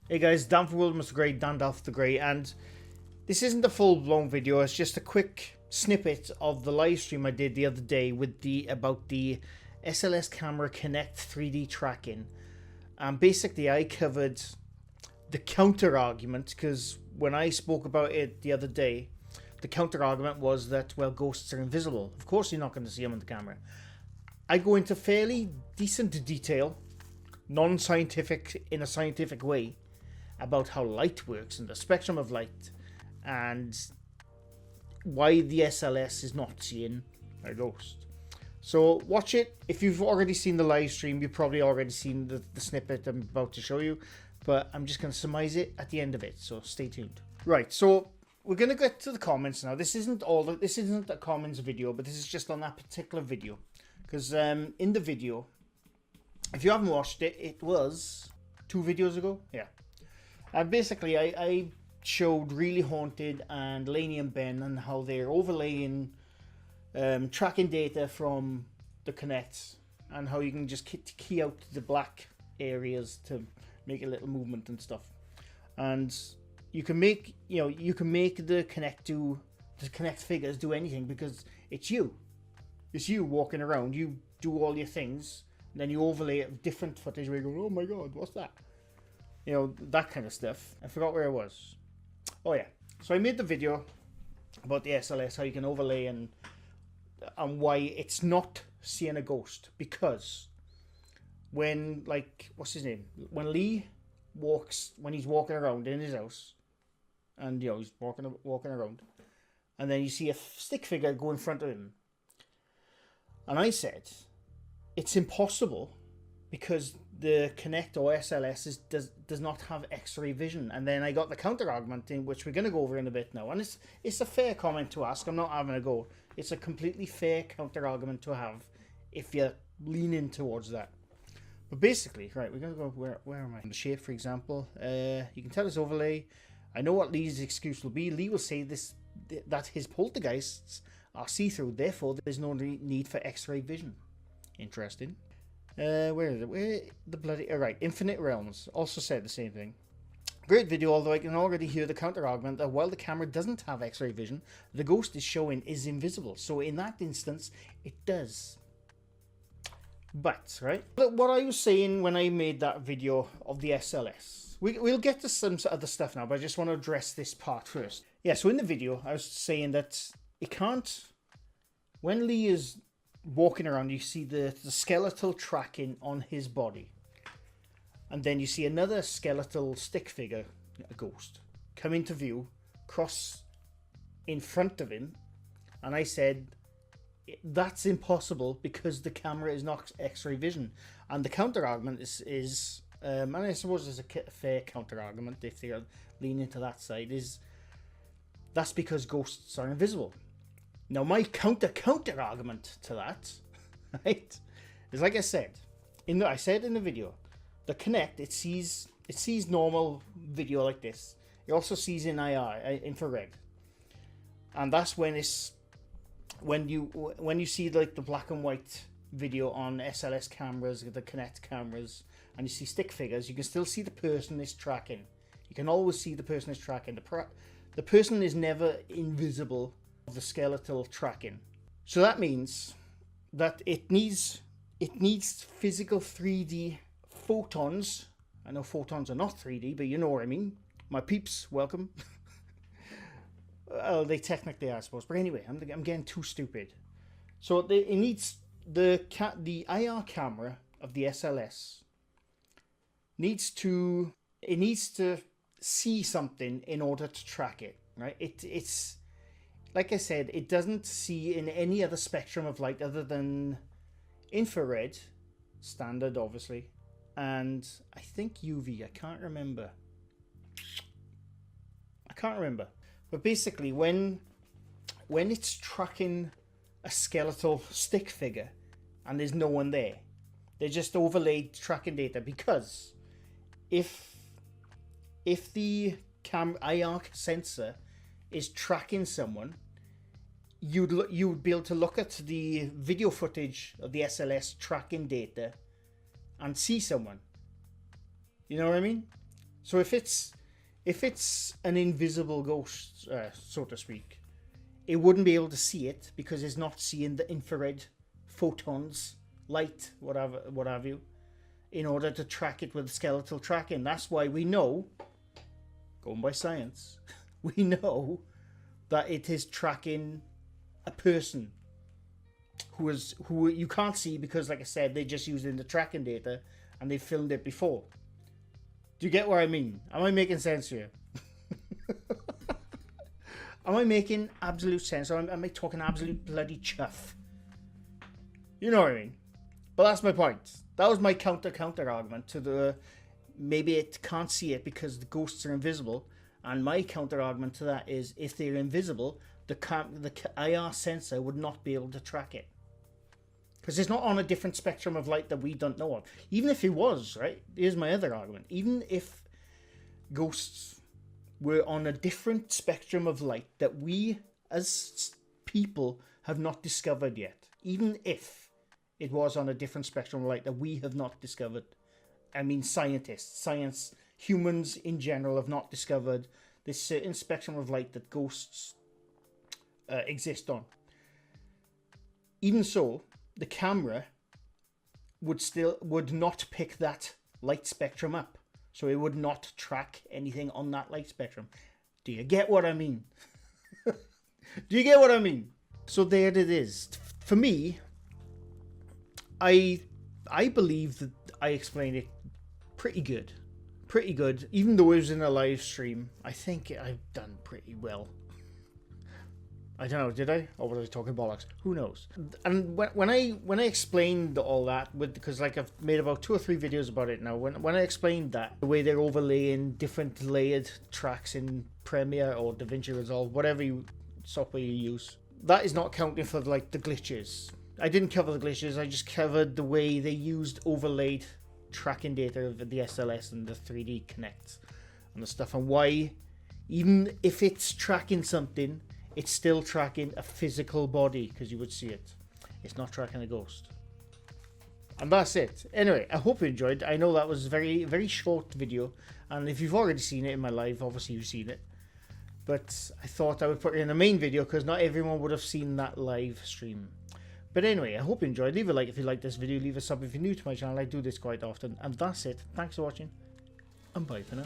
Hey guys, Dan from World Mr. Grey, Dan Dalf the Grey, and this isn't a full-blown video, it's just a quick snippet of the live stream I did the other day with about the SLS camera Kinect 3D tracking. And basically I covered the counter-argument, because when I spoke about it the other day, the counter-argument was that, well, ghosts are invisible. Of course you're not going to see them on the camera. I go into fairly decent detail, non-scientific, in a scientific way, about how light works and the spectrum of light and why the SLS is not seeing a ghost. So watch it. If you've already seen the live stream, you've probably already seen the snippet I'm about to show you, but I'm just going to surmise it at the end of it, so stay tuned. Right, so we're going to get to the comments now. This isn't a comments video, but this is just on that particular video, because in the video, if you haven't watched it, it was 2 videos ago. Yeah. And basically, I showed Really Haunted and Laney and Ben and how they're overlaying tracking data from the Kinect and how you can just key out the black areas to make a little movement and stuff. And you can make, you can make the Kinect figures do anything because it's you. It's you walking around. You do all your things, and then you overlay it with different footage where you go, oh my god, what's that? That kind of stuff. I forgot where I was. Oh yeah. So I made the video about the SLS, how you can overlay and why it's not seeing a ghost. Because when, like, what's his name? When Lee when he's walking around in his house, and he's walking around, and then you see a stick figure go in front of him. And I said, it's impossible because the Kinect or SLS does not have X-ray vision. And then I got the counter argument, in which we're going to go over in a bit now. And it's a fair comment to ask. I'm not having a go. It's a completely fair counter argument to have if you're leaning towards that. But basically, right, we're going to go, where am I? The shape, for example. You can tell this overlay. I know what Lee's excuse will be. Lee will say that his poltergeists are see-through. Therefore, there's no need for X-ray vision. Interesting. Where is it? Where the bloody... Alright, Infinite Realms also said the same thing. Great video, although I can already hear the counter-argument that while the camera doesn't have X-ray vision, the ghost is showing is invisible. So in that instance, it does. But, right? But what I was saying when I made that video of the SLS, we'll get to some other stuff now, but I just want to address this part first. Yeah, so in the video, I was saying that it can't... When Lee is walking around, you see the skeletal tracking on his body, and then you see another skeletal stick figure, a ghost, come into view, cross in front of him, and I said that's impossible because the camera is not X-ray vision. And the counter argument is and I suppose it's a fair counter argument if they're leaning to that side, is that's because ghosts are invisible. Now, my counter argument to that, right, is like I said, I said in the video, the Kinect, it sees normal video like this. It also sees in IR, infrared, and that's when you see like the black and white video on SLS cameras, the Kinect cameras, and you see stick figures. You can still see the person is tracking. You can always see the person is tracking. The person is never invisible. The skeletal tracking. So that means that it needs physical 3D photons. I know photons are not 3D, but you know what I mean. My peeps, welcome. Well, they technically are, I suppose. But anyway, I'm getting too stupid. So it needs the IR camera of the SLS needs to see something in order to track it, right? It's like I said, it doesn't see in any other spectrum of light other than infrared, standard obviously, and I think UV, I can't remember. But basically when it's tracking a skeletal stick figure and there's no one there, they just overlaid tracking data, because if the IR sensor is tracking someone, you'd be able to look at the video footage of the SLS tracking data and see someone. You know what I mean? So if it's an invisible ghost, so to speak, it wouldn't be able to see it because it's not seeing the infrared photons, light, whatever, what have you, in order to track it with skeletal tracking. That's why we know, going by science, we know that it is tracking a person who you can't see because, like I said, they just using the tracking data and they filmed it before. Do you get what I mean? Am I making sense here? Am I making absolute sense? Or am I talking absolute bloody chuff? You know what I mean? But that's my point. That was my counter argument to the maybe it can't see it because the ghosts are invisible. And my counter argument to that is if they're invisible, the IR sensor would not be able to track it. Because it's not on a different spectrum of light that we don't know of. Even if it was, right? Here's my other argument. Even if ghosts were on a different spectrum of light that we as people have not discovered yet. Even if it was on a different spectrum of light that we have not discovered. I mean science, humans in general have not discovered this certain spectrum of light that ghosts exist on. Even so, the camera would not pick that light spectrum up. So it would not track anything on that light spectrum. Do you get what I mean? Do you get what I mean? So there it is. For me, I believe that I explained it pretty good. Pretty good. Even though it was in a live stream, I think I've done pretty well. I don't know, did I? Or was I talking bollocks? Who knows? And when I explained all that, because like I've made about 2 or 3 videos about it now, when I explained that, the way they're overlaying different layered tracks in Premiere or DaVinci Resolve, whatever software you use, that is not counting for like the glitches. I didn't cover the glitches, I just covered the way they used overlaid tracking data of the SLS and the 3D kinect and the stuff, and why even if it's tracking something, it's still tracking a physical body because you would see it. It's not tracking a ghost. And that's it. Anyway, I hope you enjoyed. I know that was a very, very short video. And if you've already seen it in my live, obviously you've seen it. But I thought I would put it in a main video because not everyone would have seen that live stream. But anyway, I hope you enjoyed. Leave a like if you like this video. Leave a sub if you're new to my channel. I do this quite often. And that's it. Thanks for watching. And bye for now.